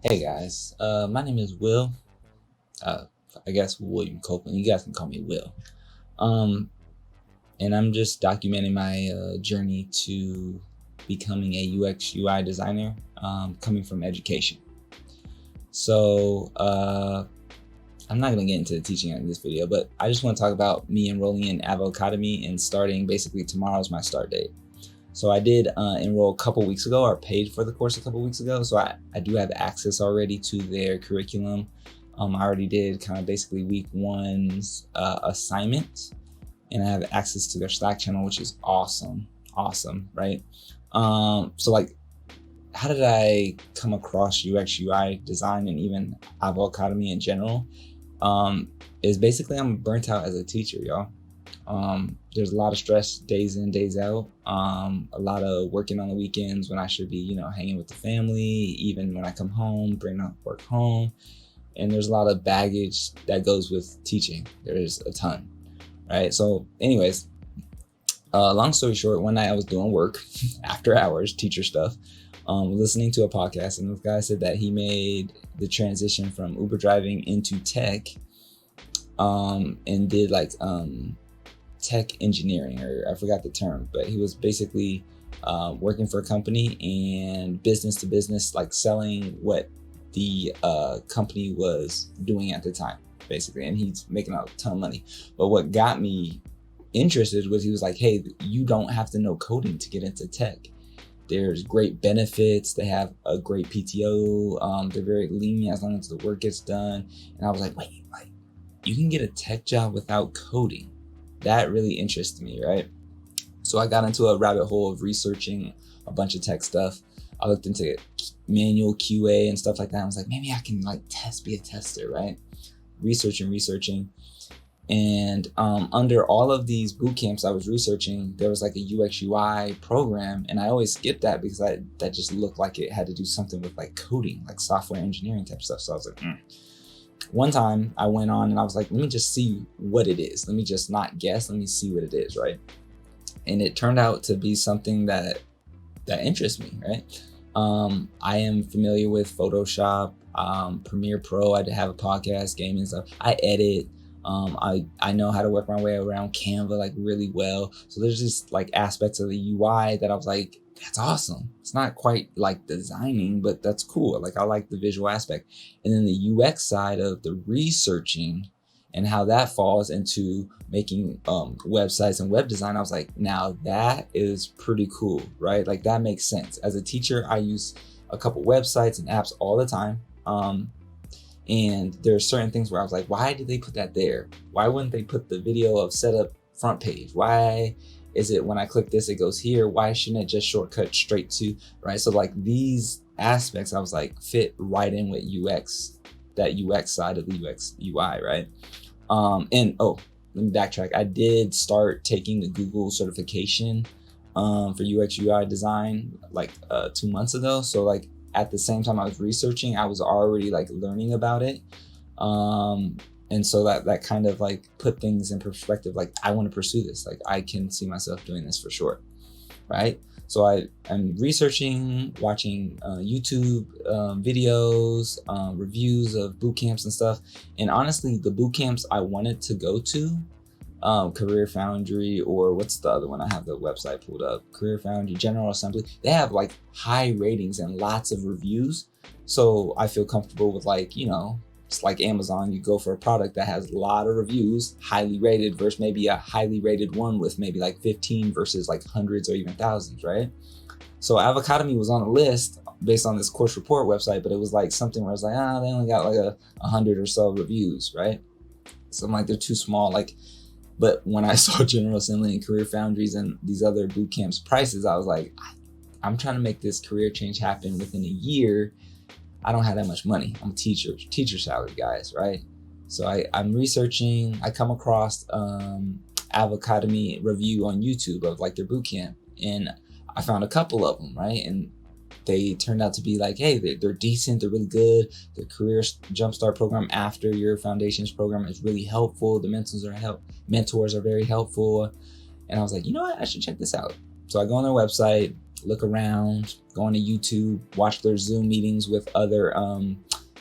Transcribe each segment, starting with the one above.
Hey guys, my name is Will. Uh, I guess William Copeland. You guys can call me Will. Um, and I'm just documenting my journey to becoming a UX UI designer, coming from education. So I'm not gonna get into the teaching in this video, but I just want to talk about me enrolling in Avocademy and starting basically tomorrow's my start date. So I did enroll a couple weeks ago, or paid for the course a couple weeks ago. So I do have access already to their curriculum. I already did kind of basically week one's assignment, and I have access to their Slack channel, which is awesome, right? So like, how did I come across UX UI design and even Avocademy in general? Is basically I'm burnt out as a teacher, y'all. There's a lot of stress days in, days out. A lot of working on the weekends when I should be, hanging with the family. Even when I come home, bring up work home. And there's a lot of baggage that goes with teaching. There's a ton, right? So anyways, long story short, one night I was doing work after hours, teacher stuff, listening to a podcast, and this guy said that he made the transition from Uber driving into tech, and did like tech engineering, or I forgot the term, but he was basically working for a company and business to business, like selling what the company was doing at the time, basically, and he's making a ton of money. But what got me interested was he was like, hey, you don't have to know coding to get into tech. There's great benefits. They have a great PTO. They're very lenient as long as the work gets done. And I was like, wait, like, you can get a tech job without coding? That really interested me, right? So I got into a rabbit hole of researching a bunch of tech stuff. I looked into manual QA and stuff like that. I was like, maybe I can like be a tester, right? Researching. And under all of these boot camps I was researching, there was like a UX UI program, and I always skipped that because that just looked like it had to do something with like coding, like software engineering type stuff. So I was like, One time I went on and I was like, let me just see what it is. Let me just not guess. Let me see what it is, right? And it turned out to be something that interests me, right? I am familiar with Photoshop, Premiere Pro. I have a podcast, gaming stuff. I edit. I know how to work my way around Canva like really well. So there's just like aspects of the UI that I was like, that's awesome. It's not quite like designing, but that's cool. Like I like the visual aspect. And then the UX side of the researching and how that falls into making websites and web design, I was like, now that is pretty cool, right? Like that makes sense. As a teacher, I use a couple websites and apps all the time. And there are certain things where I was like, why did they put that there? Why wouldn't they put the video of setup front page? Why is it when I click this, it goes here? Why shouldn't it just shortcut straight to, right? So like these aspects, I was like, fit right in with UX, that UX side of the UX UI, right? Let me backtrack. I did start taking the Google certification for UX UI design like 2 months ago. So like at the same time I was researching, I was already like learning about it. And so that kind of like put things in perspective. Like I want to pursue this. Like I can see myself doing this for sure, right? So I'm researching, watching YouTube videos, reviews of boot camps and stuff. And honestly, the boot camps I wanted to go to, Career Foundry, or what's the other one? I have the website pulled up. Career Foundry, General Assembly. They have like high ratings and lots of reviews. So I feel comfortable with like, it's like Amazon. You go for a product that has a lot of reviews, highly rated, versus maybe a highly rated one with maybe like 15 versus like hundreds or even thousands, right? So Avocademy was on a list based on this course report website, but it was like something where I was like, they only got like 100 or so reviews, right? So I'm like, they're too small. Like, but when I saw General Assembly and Career Foundries and these other boot camps prices, I was like, I'm trying to make this career change happen within a year. I don't have that much money. I'm a teacher salary, guys, right? So I'm researching. I come across Avocademy review on YouTube of like their boot camp, and I found a couple of them, right? And they turned out to be like, hey, they're decent, they're really good. The career jumpstart program after your foundations program is really helpful. The mentors are very helpful. And I was like, you know what? I should check this out. So I go on their website. look around, go on to YouTube, watch their Zoom meetings with other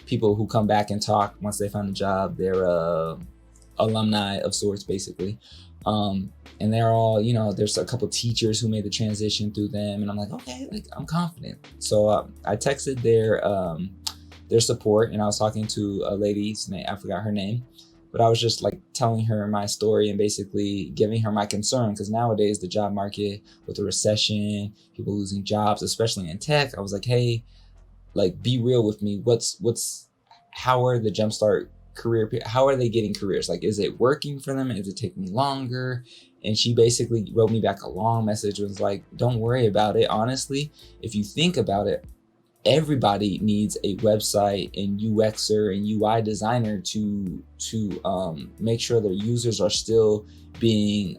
people who come back and talk once they find a job. They're alumni of sorts, basically. And they're all, there's a couple teachers who made the transition through them, and I'm like, okay, like I'm confident. So I texted their support, and I was talking to a lady's name, I forgot her name, but I was just like telling her my story and basically giving her my concern, because nowadays the job market with the recession, people losing jobs, especially in tech, I was like, hey, like be real with me. How are the Jumpstart career, how are they getting careers? Like, is it working for them? Is it taking longer? And she basically wrote me back a long message, was like, don't worry about it. Honestly, if you think about it, everybody needs a website and UXer and UI designer to make sure their users are still being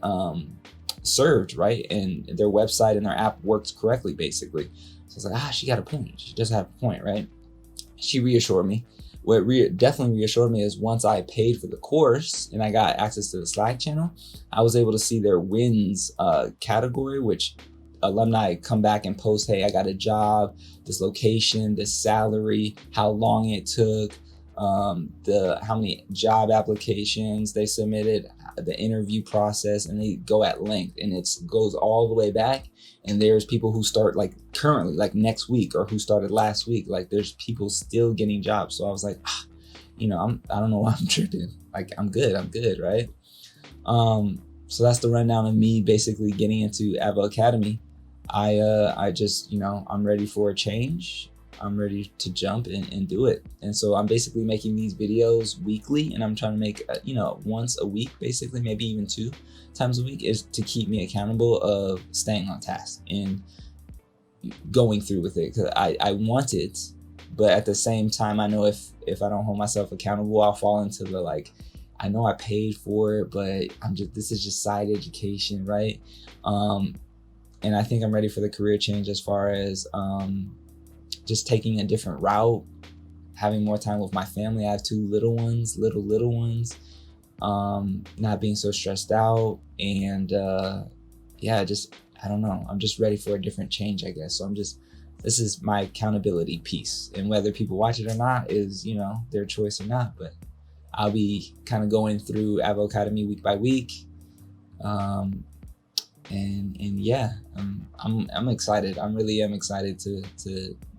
served, right? And their website and their app works correctly, basically. So I was like, she got a point. She does have a point, right? She reassured me. What definitely reassured me is once I paid for the course and I got access to the Slack channel, I was able to see their wins category, which alumni come back and post, hey, I got a job, this location, this salary, how long it took, how many job applications they submitted, the interview process, and they go at length, and it goes all the way back. And there's people who start like currently, like next week, or who started last week. Like there's people still getting jobs. So I was like, I don't know why I'm tripping. Like I'm good, right? So that's the rundown of me basically getting into Avocademy. I just, I'm ready for a change. I'm ready to jump and do it. And so I'm basically making these videos weekly, and I'm trying to make, once a week, basically, maybe even 2 times a week, is to keep me accountable of staying on task and going through with it. Cause I want it, but at the same time, I know if I don't hold myself accountable, I'll fall into the like, I know I paid for it, but this is just side education, right? And I think I'm ready for the career change as far as just taking a different route, having more time with my family. I have 2 little ones, not being so stressed out. And I don't know. I'm just ready for a different change, I guess. So this is my accountability piece. And whether people watch it or not is, their choice or not. But I'll be kind of going through Avocademy week by week. I'm excited. I really am excited to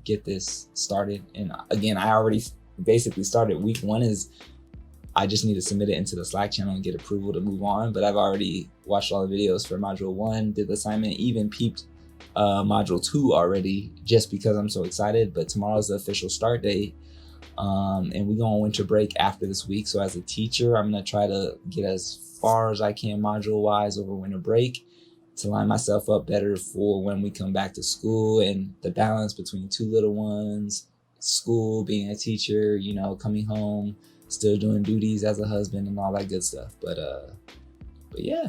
get this started. And again, I already basically started. Week 1 is I just need to submit it into the Slack channel and get approval to move on. But I've already watched all the videos for module 1, did the assignment, even peeped module 2 already, just because I'm so excited. But tomorrow's the official start date. And we go on winter break after this week. So as a teacher, I'm going to try to get as far as I can module wise over winter break to line myself up better for when we come back to school, and the balance between 2 little ones, school, being a teacher, coming home, still doing duties as a husband and all that good stuff. But yeah,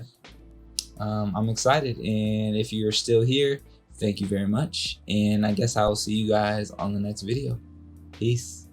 I'm excited. And if you're still here, thank you very much. And I guess I will see you guys on the next video. Peace.